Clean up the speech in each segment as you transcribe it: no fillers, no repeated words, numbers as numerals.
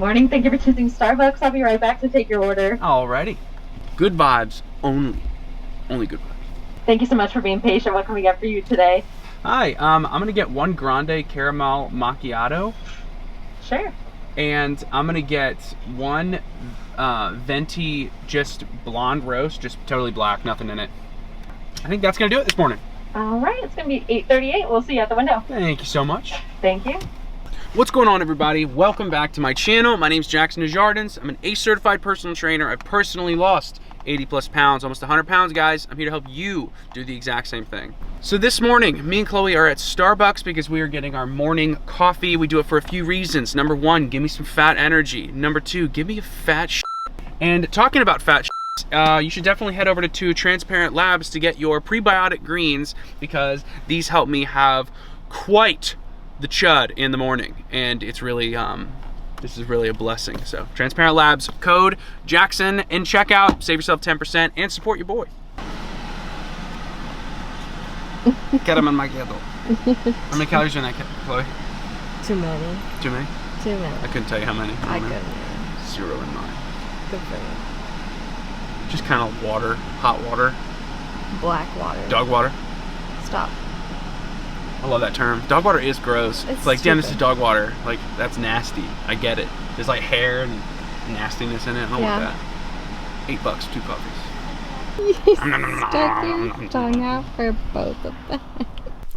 morning. Thank you for choosing Starbucks. I'll be right back to take your order. Alrighty. Good vibes only. Only good vibes. Thank you so much for being patient. What can we get for you today? Hi, I'm gonna get one grande caramel macchiato. Sure. And I'm gonna get one venti just blonde roast, just totally black, nothing in it. I think that's gonna do it this morning. All right, it's gonna be 8:38. We'll see you at the window. Thank you so much. Thank you. What's going on, everybody? Welcome back to my channel. My name's Jackson Desjardins. I'm an ACE certified personal trainer. I've personally lost 80 plus pounds, almost 100 pounds, guys. I'm here to help you do the exact same thing. So this morning, me and Chloe are at Starbucks because we are getting our morning coffee. We do it for a few reasons. Number one, give me some fat energy. Number two, give me a fat shit. And talking about fat shit, you should definitely head over to Transparent Labs to get your prebiotic greens because these help me have quite the chud in the morning, and it's really this is really a blessing. So Transparent Labs, code Jackson in checkout, save yourself 10% and support your boy. Caramel macchiato. How many calories are in that, Chloe? Too many. Too many? Too many. I couldn't tell you how many. I couldn't. 0 in mine. Good for you. Just kind of water, hot water. Black water. Dog water. Stop. I love that term. Dog water is gross. It's like, damn, this is stupid. dog water. Like, that's nasty. I get it. There's like hair and nastiness in it. I don't want that. $8, 2 coffees. You stuck your tongue out for both of them.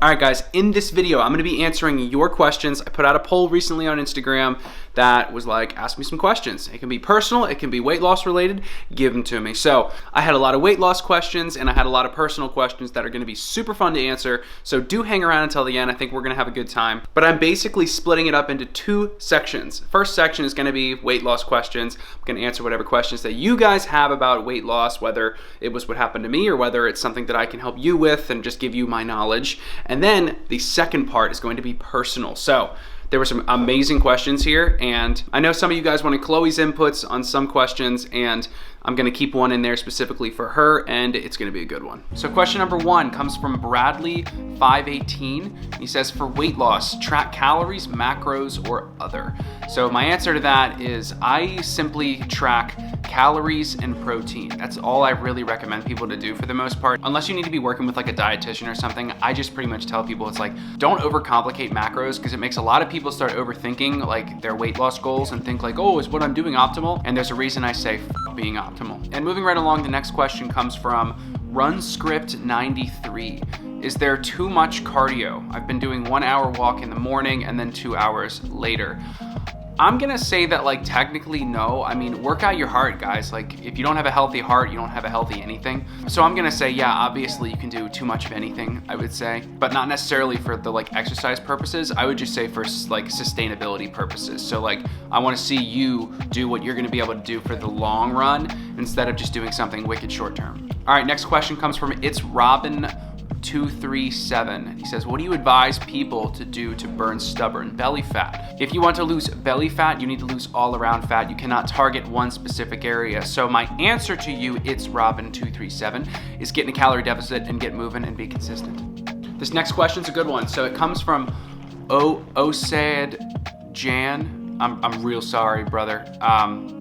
All right, guys, in this video, I'm gonna be answering your questions. I put out a poll recently on Instagram that was like, ask me some questions. It can be personal, it can be weight loss related, give them to me. So I had a lot of weight loss questions and I had a lot of personal questions that are gonna be super fun to answer. So do hang around until the end. I think we're gonna have a good time. But I'm basically splitting it up into 2 sections. First section is gonna be weight loss questions. I'm gonna answer whatever questions that you guys have about weight loss, whether it was what happened to me or whether it's something that I can help you with and just give you my knowledge. And then the second part is going to be personal. So there were some amazing questions here, and I know some of you guys wanted Chloe's inputs on some questions, and I'm gonna keep one in there specifically for her, and it's gonna be a good one. So question number 1 comes from Bradley518. He says, for weight loss, track calories, macros, or other. So my answer to that is I simply track calories and protein. That's all I really recommend people to do for the most part. Unless you need to be working with like a dietitian or something, I just pretty much tell people it's like, don't overcomplicate macros because it makes a lot of people start overthinking like their weight loss goals and think like, oh, is what I'm doing optimal? And there's a reason I say f being optimal. And moving right along, the next question comes from RunScript93. Is there too much cardio? I've been doing 1 hour walk in the morning and then 2 hours later. I'm gonna say that like technically no. I mean, work out your heart, guys. Like if you don't have a healthy heart, you don't have a healthy anything. So I'm gonna say, yeah, obviously you can do too much of anything, I would say, but not necessarily for the like exercise purposes. I would just say for like sustainability purposes. So like I wanna see you do what you're gonna be able to do for the long run instead of just doing something wicked short term. All right, next question comes from It's Robin 237. He says, what do you advise people to do to burn stubborn belly fat? If you want to lose belly fat, you need to lose all around fat. You cannot target one specific area. So my answer to you, It's Robin 237, is get in a calorie deficit and get moving and be consistent. This next question is a good one. So it comes from Osad Jan. I'm real sorry, brother.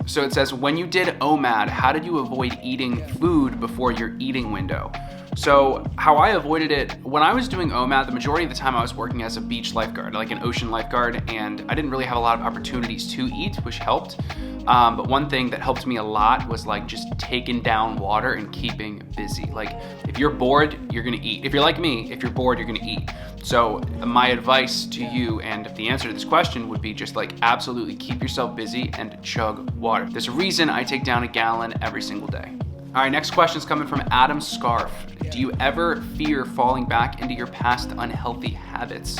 So it says, when you did OMAD, how did you avoid eating food before your eating window? So how I avoided it, when I was doing OMAD, the majority of the time I was working as a beach lifeguard, like an ocean lifeguard, and I didn't really have a lot of opportunities to eat, which helped. But one thing that helped me a lot was like just taking down water and keeping busy. Like if you're bored, you're gonna eat. If you're like me, if you're bored, you're gonna eat. So my advice to you, and the answer to this question would be just like absolutely keep yourself busy and chug water. There's a reason I take down a gallon every single day. All right, next question is coming from Adam Scarf. Do you ever fear falling back into your past unhealthy habits?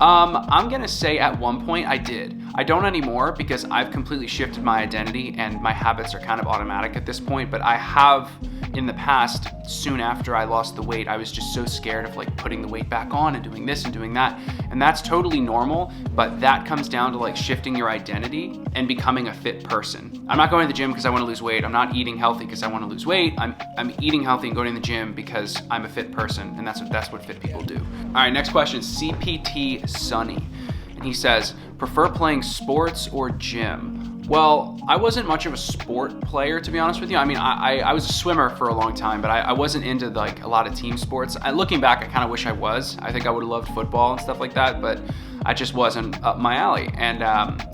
I'm gonna say at one point I did. I don't anymore because I've completely shifted my identity and my habits are kind of automatic at this point, but I have in the past, soon after I lost the weight, I was just so scared of like putting the weight back on and doing this and doing that. And that's totally normal, but that comes down to like shifting your identity and becoming a fit person. I'm not going to the gym because I want to lose weight. I'm not eating healthy because I want to lose weight. I'm eating healthy and going to the gym because I'm a fit person, and that's what fit people do. All right, next question, CPT Sunny. And he says, prefer playing sports or gym? Well, I wasn't much of a sport player, to be honest with you. I mean, I was a swimmer for a long time, but I wasn't into like a lot of team sports. Looking back, I kind of wish I was. I think I would have loved football and stuff like that, but I just wasn't up my alley. And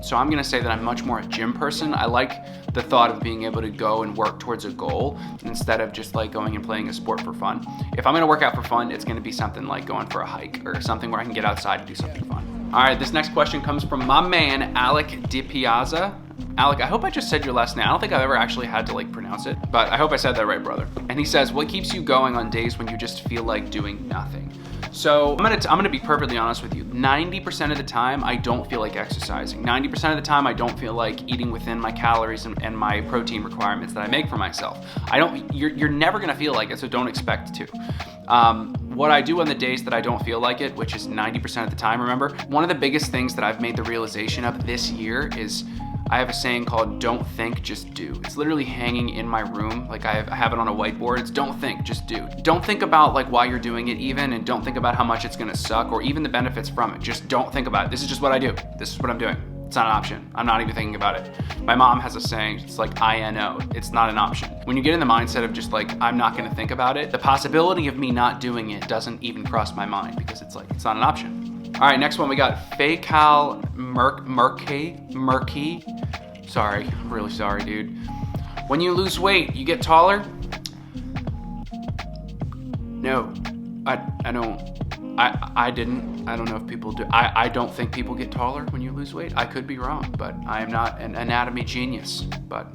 so I'm gonna say that I'm much more a gym person. I like the thought of being able to go and work towards a goal instead of just like going and playing a sport for fun. If I'm gonna work out for fun, it's gonna be something like going for a hike or something where I can get outside and do something fun. All right, this next question comes from my man, Alec DiPiazza. Alec, I hope I just said your last name. I don't think I've ever actually had to like pronounce it, but I hope I said that right, brother. And he says, what keeps you going on days when you just feel like doing nothing? So I'm gonna be perfectly honest with you. 90% of the time, I don't feel like exercising. 90% of the time, I don't feel like eating within my calories and my protein requirements that I make for myself. You're never gonna feel like it, so don't expect to. What I do on the days that I don't feel like it, which is 90% of the time, remember, one of the biggest things that I've made the realization of this year is I have a saying called don't think, just do. It's literally hanging in my room. Like I have it on a whiteboard. It's don't think, just do. Don't think about like why you're doing it even, and don't think about how much it's gonna suck or even the benefits from it. Just don't think about it. This is just what I do. This is what I'm doing. It's not an option. I'm not even thinking about it. My mom has a saying, it's like INO. It's not an option. When you get in the mindset of just like, I'm not gonna think about it, the possibility of me not doing it doesn't even cross my mind because it's like, it's not an option. All right, next one we got Facal Murky. Sorry, I'm really sorry, dude. When you lose weight, you get taller? No, I didn't. I don't know if people do. I don't think people get taller when you lose weight. I could be wrong, but I am not an anatomy genius. But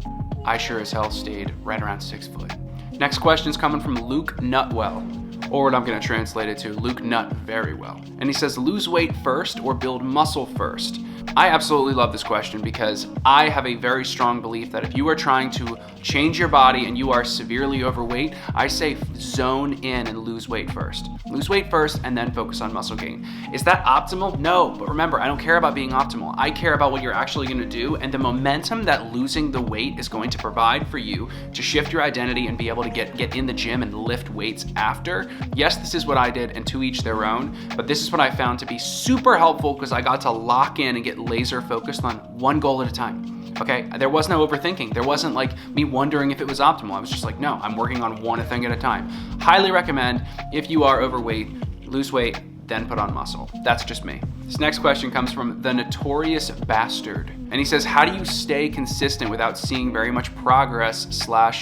I sure as hell stayed right around 6 foot. Next question is coming from Luke Nutwell. Or what I'm gonna translate it to, Luke Nut very well. And he says, lose weight first or build muscle first? I absolutely love this question because I have a very strong belief that if you are trying to change your body and you are severely overweight, I say zone in and lose weight first. Lose weight first and then focus on muscle gain. Is that optimal? No, but remember, I don't care about being optimal. I care about what you're actually gonna do and the momentum that losing the weight is going to provide for you to shift your identity and be able to get in the gym and lift weights after. Yes, this is what I did, and to each their own, but this is what I found to be super helpful because I got to lock in and get laser focused on one goal at a time. Okay, there was no overthinking. There wasn't like me wondering if it was optimal. I was just like, no, I'm working on one thing at a time. Highly recommend if you are overweight, lose weight, then put on muscle. That's just me. This next question comes from the Notorious Bastard. And he says, how do you stay consistent without seeing very much progress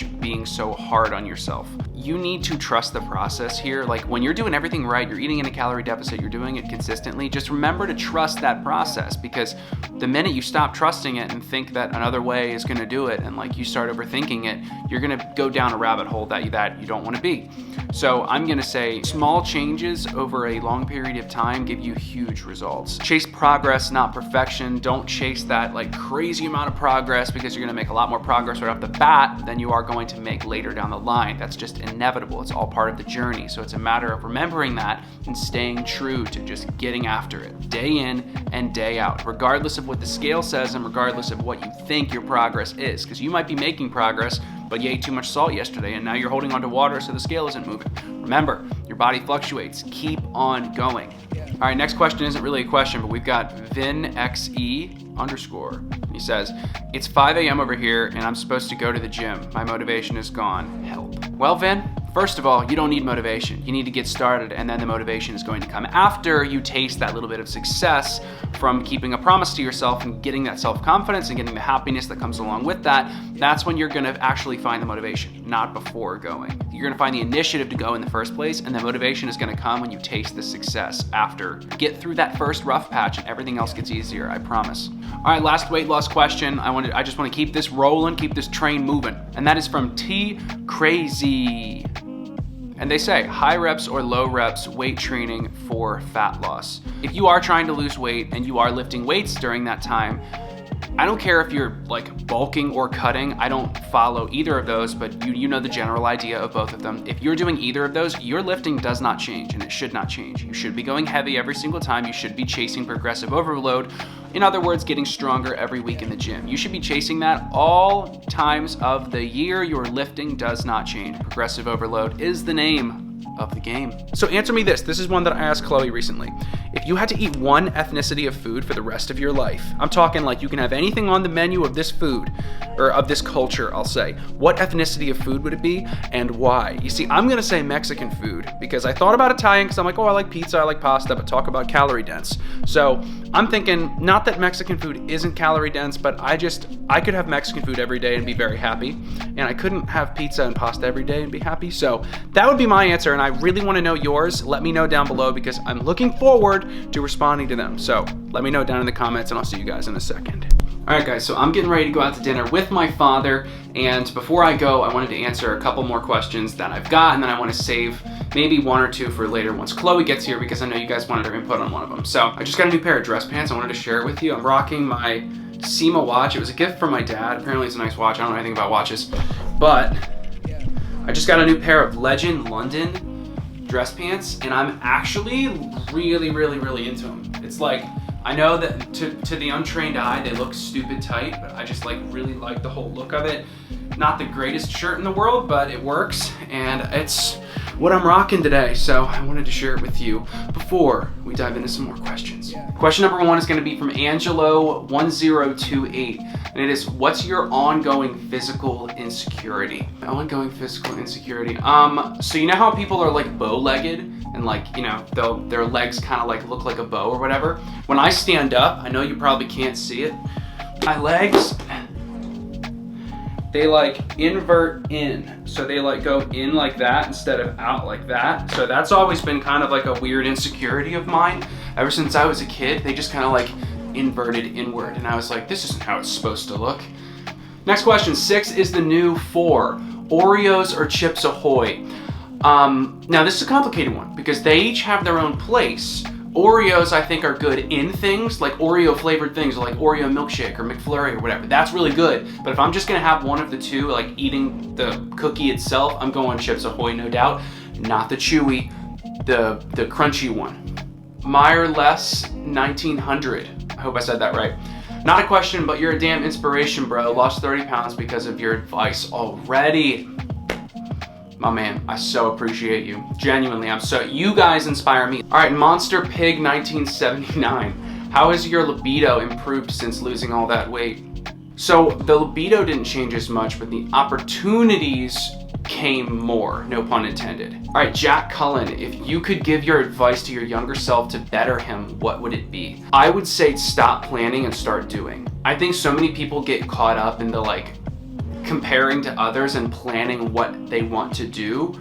/ being so hard on yourself? You need to trust the process here. Like when you're doing everything right, you're eating in a calorie deficit, you're doing it consistently, just remember to trust that process, because the minute you stop trusting it and think that another way is gonna do it and like you start overthinking it, you're gonna go down a rabbit hole that you don't wanna be. So I'm gonna say small changes over a long period of time give you huge results. Chase progress, not perfection. Don't chase that like crazy amount of progress because you're gonna make a lot more progress right off the bat than you are going to make later down the line. That's just inevitable. It's all part of the journey. So it's a matter of remembering that and staying true to just getting after it day in and day out, regardless of what the scale says and regardless of what you think your progress is, because you might be making progress, but you ate too much salt yesterday and now you're holding onto water so the scale isn't moving. Remember, your body fluctuates. Keep on going. All right, next question isn't really a question, but we've got VinXE_. He says, it's 5 a.m. over here and I'm supposed to go to the gym. My motivation is gone. Help. Well, Vin, first of all, you don't need motivation. You need to get started, and then the motivation is going to come after you taste that little bit of success from keeping a promise to yourself and getting that self-confidence and getting the happiness that comes along with that. That's when you're gonna actually find the motivation, not before going. You're gonna find the initiative to go in the first place, and the motivation is gonna come when you taste the success after. Get through that first rough patch and everything else gets easier, I promise. All right, last weight loss question. I just wanna keep this rolling, keep this train moving. And that is from T Crazy. And they say, high reps or low reps weight training for fat loss. If you are trying to lose weight and you are lifting weights during that time, I don't care if you're like bulking or cutting. I don't follow either of those, but you know the general idea of both of them. If you're doing either of those, your lifting does not change, and it should not change. You should be going heavy every single time. You should be chasing progressive overload. In other words, getting stronger every week in the gym. You should be chasing that all times of the year. Your lifting does not change. Progressive overload is the name of the game. So answer me this. This is one that I asked Chloe recently. If you had to eat one ethnicity of food for the rest of your life, I'm talking like you can have anything on the menu of this food, or of this culture, I'll say. What ethnicity of food would it be and why? You see, I'm gonna say Mexican food because I thought about Italian because I'm like, oh, I like pizza, I like pasta, but talk about calorie dense. So I'm thinking, not that Mexican food isn't calorie dense, but I could have Mexican food every day and be very happy. And I couldn't have pizza and pasta every day and be happy. So that would be my answer, and I really want to know yours. Let me know down below because I'm looking forward to responding to them. So let me know down in the comments, and I'll see you guys in a second. All right, guys, so I'm getting ready to go out to dinner with my father, and before I go, I wanted to answer a couple more questions that I've got, and then I want to save maybe one or two for later once Chloe gets here, because I know you guys wanted her input on one of them. So I just got a new pair of dress pants I wanted to share with you. I'm rocking my SEMA watch. It was a gift from my dad. Apparently it's a nice watch. I don't know anything about watches, but I just got a new pair of Legend London dress pants, and I'm actually really, really, really into them. It's like, I know that to the untrained eye, they look stupid tight, but I just like really like the whole look of it. Not the greatest shirt in the world, but it works, and it's what I'm rocking today, so I wanted to share it with you before we dive into some more questions. Question number one is going to be from Angelo1028, and it is, what's your ongoing physical insecurity? Ongoing physical insecurity. So you know how people are like bow-legged, and like, you know, their legs kind of like look like a bow or whatever? When I stand up, I know you probably can't see it, my legs, they like invert in. So they like go in like that instead of out like that. So that's always been kind of like a weird insecurity of mine. Ever since I was a kid, they just kind of like inverted inward. And I was like, this isn't how it's supposed to look. Next question, 6 is the new 4. Oreos or Chips Ahoy? Now this is a complicated one because they each have their own place. Oreos, I think, are good in things, like Oreo flavored things, like Oreo milkshake or McFlurry or whatever. That's really good. But if I'm just gonna have one of the two, like eating the cookie itself, I'm going Chips Ahoy, no doubt. Not the chewy, the crunchy one. Meyerless 1900. I hope I said that right. Not a question, but you're a damn inspiration, bro. Lost 30 pounds because of your advice already. My man, I so appreciate you. Genuinely, you guys inspire me. All right, Monster Pig 1979. How has your libido improved since losing all that weight? So the libido didn't change as much, but the opportunities came more, no pun intended. All right, Jack Cullen, if you could give your advice to your younger self to better him, what would it be? I would say stop planning and start doing. I think so many people get caught up in the like, comparing to others and planning what they want to do.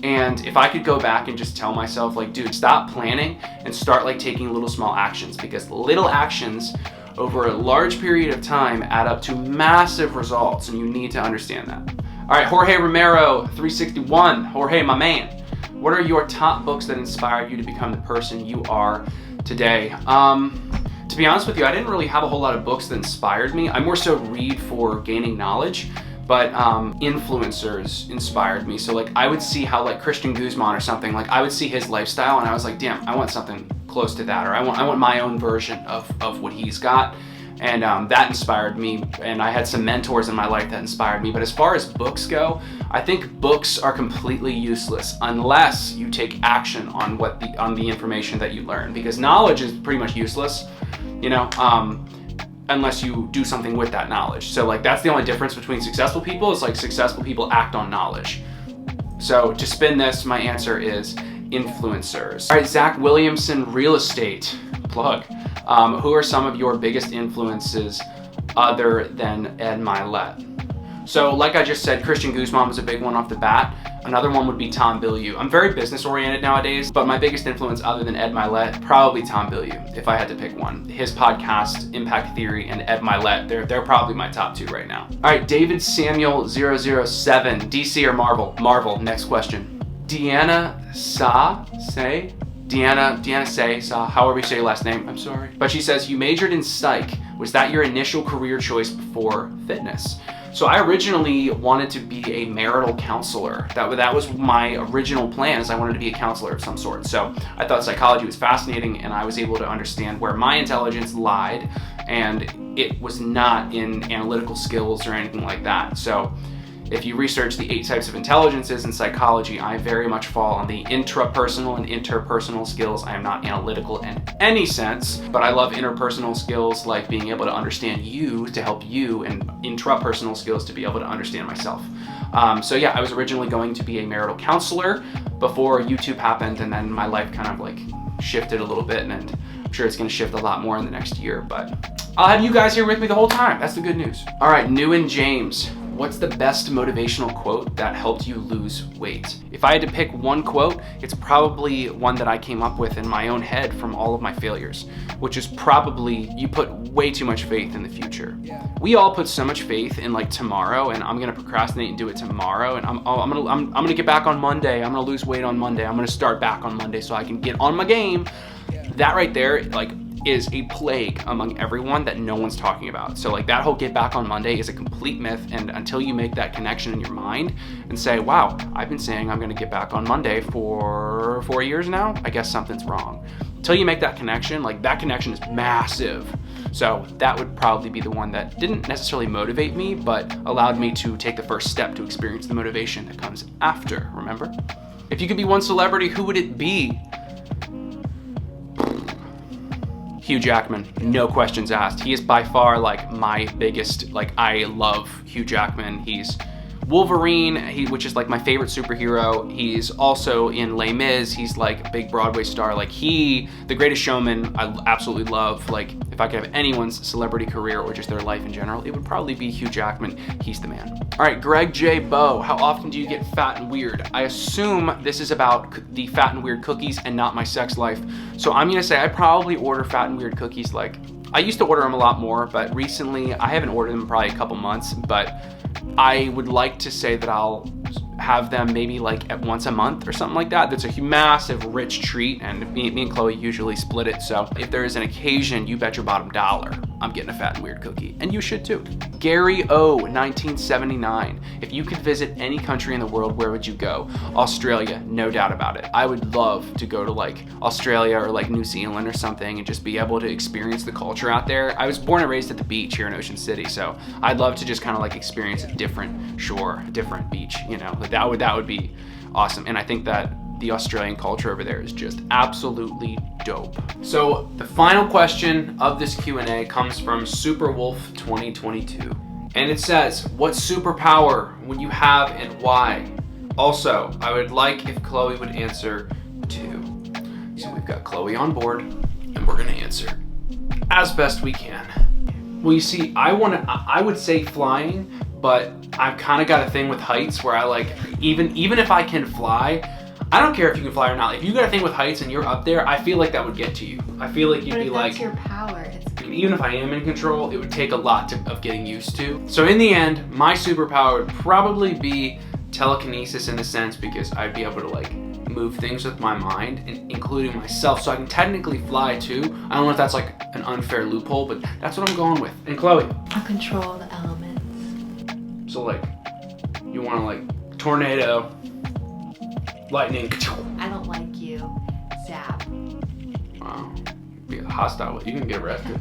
And if I could go back and just tell myself like, dude, stop planning and start like taking little small actions, because little actions over a large period of time add up to massive results, and you need to understand that. All right, Jorge Romero 361. Jorge, my man, what are your top books that inspired you to become the person you are today? To be honest with you, I didn't really have a whole lot of books that inspired me. I more so read for gaining knowledge, but influencers inspired me. So like I would see how like Christian Guzman or something, like I would see his lifestyle and I was like, damn, I want something close to that, or I want my own version of what he's got. And that inspired me, and I had some mentors in my life that inspired me. But as far as books go, I think books are completely useless unless you take action on the information that you learn, because knowledge is pretty much useless, you know, unless you do something with that knowledge. So like that's the only difference between successful people, is like successful people act on knowledge. So to spin this, my answer is influencers. All right, Zach Williamson, real estate plug. Who are some of your biggest influences other than Ed Milet? So like I just said, Christian Guzman was a big one off the bat. Another one would be Tom Bilyeu. I'm very business oriented nowadays, but my biggest influence other than Ed Milet, probably Tom Bilyeu, if I had to pick one. His podcast, Impact Theory, and Ed Milet, they're probably my top 2 right now. All right, David Samuel 007, DC or Marvel? Marvel, next question. Deanna Say, however you say your last name, I'm sorry. But she says, you majored in psych. Was that your initial career choice before fitness? So I originally wanted to be a marital counselor. That was my original plan, is I wanted to be a counselor of some sort. So I thought psychology was fascinating, and I was able to understand where my intelligence lied, and it was not in analytical skills or anything like that. So If you research the 8 types of intelligences in psychology, I very much fall on the intrapersonal and interpersonal skills. I am not analytical in any sense, but I love interpersonal skills like being able to understand you to help you, and intrapersonal skills to be able to understand myself. So yeah, I was originally going to be a marital counselor before YouTube happened, and then my life kind of like shifted a little bit, and I'm sure it's going to shift a lot more in the next year, but I'll have you guys here with me the whole time. That's the good news. All right, New and James. What's the best motivational quote that helped you lose weight? If I had to pick one quote, it's probably one that I came up with in my own head from all of my failures, which is probably, you put way too much faith in the future. We all put so much faith in like tomorrow, and I'm gonna procrastinate and do it tomorrow, and I'm gonna get back on Monday. I'm gonna lose weight on Monday. I'm gonna start back on Monday so I can get on my game. That right there, like, is a plague among everyone that no one's talking about. So like that whole get back on Monday is a complete myth, and until you make that connection in your mind and say, wow, I've been saying I'm gonna get back on Monday for 4 years now, I guess something's wrong. Until you make that connection, like that connection is massive. So that would probably be the one that didn't necessarily motivate me, but allowed me to take the first step to experience the motivation that comes after, remember? If you could be one celebrity, who would it be? Hugh Jackman, no questions asked. He is by far like my biggest, like, I love Hugh Jackman. He's Wolverine, which is like my favorite superhero. He's also in Les Mis. He's like a big Broadway star. Like The Greatest Showman, I absolutely love. Like if I could have anyone's celebrity career or just their life in general, it would probably be Hugh Jackman. He's the man. All right, Greg J. Bow, how often do you get fat and weird? I assume this is about the fat and weird cookies and not my sex life. So I'm gonna say I probably order fat and weird cookies. Like I used to order them a lot more, but recently I haven't ordered them in probably a couple months, but I would like to say that I'll have them maybe like at once a month or something like that. That's a massive, rich treat, and me and Chloe usually split it. So if there is an occasion, you bet your bottom dollar I'm getting a fat and weird cookie, and you should too. Gary O, 1979. If you could visit any country in the world, where would you go? Australia, no doubt about it. I would love to go to like Australia or like New Zealand or something and just be able to experience the culture out there. I was born and raised at the beach here in Ocean City, so I'd love to just kind of like experience a different shore, a different beach, you know, like that would be awesome. And I think that the Australian culture over there is just absolutely dope. So the final question of this Q&A comes from Superwolf 2022. And it says, what superpower would you have and why? Also, I would like if Chloe would answer too. So we've got Chloe on board, and we're gonna answer as best we can. Well, you see, I would say flying, but I've kind of got a thing with heights where I like, even if I can fly, I don't care if you can fly or not. If you got a thing with heights and you're up there, I feel like that would get to you. I feel like you'd be like, that's your power. even if I am in control, it would take a lot of getting used to. So in the end, my superpower would probably be telekinesis, in a sense, because I'd be able to like move things with my mind, including myself. So I can technically fly too. I don't know if that's like an unfair loophole, but that's what I'm going with. And Chloe? I'll control the elements. So like, you want to like tornado, lightning. I don't like you. Zap. Wow. Be hostile. You can get arrested.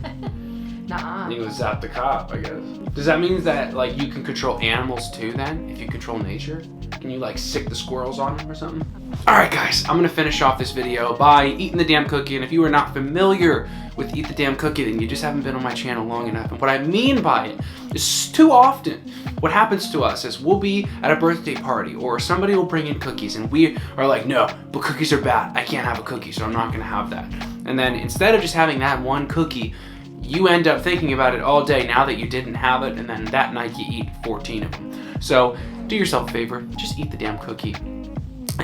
Nuh-uh. You can zap the cop, I guess. Does that mean that like you can control animals too then? If you control nature? Can you like sick the squirrels on them or something? Alright guys, I'm gonna finish off this video by eating the damn cookie. And if you are not familiar with Eat the Damn Cookie, then you just haven't been on my channel long enough. And what I mean by it is, too often what happens to us is we'll be at a birthday party or somebody will bring in cookies and we are like, no, but cookies are bad. I can't have a cookie, so I'm not gonna have that. And then instead of just having that one cookie, you end up thinking about it all day now that you didn't have it, and then that night you eat 14 of them. So do yourself a favor, just eat the damn cookie.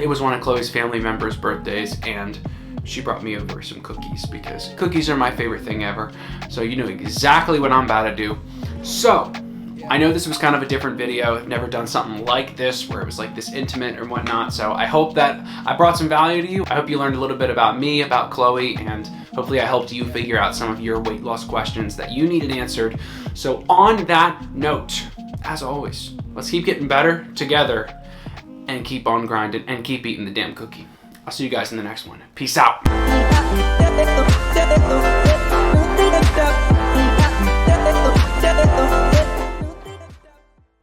It was one of Chloe's family members' birthdays, and she brought me over some cookies because cookies are my favorite thing ever. So you know exactly what I'm about to do. So I know this was kind of a different video. I've never done something like this where it was like this intimate or whatnot. So I hope that I brought some value to you. I hope you learned a little bit about me, about Chloe, and hopefully I helped you figure out some of your weight loss questions that you needed answered. So on that note, as always, let's keep getting better together and keep on grinding and keep eating the damn cookie. I'll see you guys in the next one. Peace out.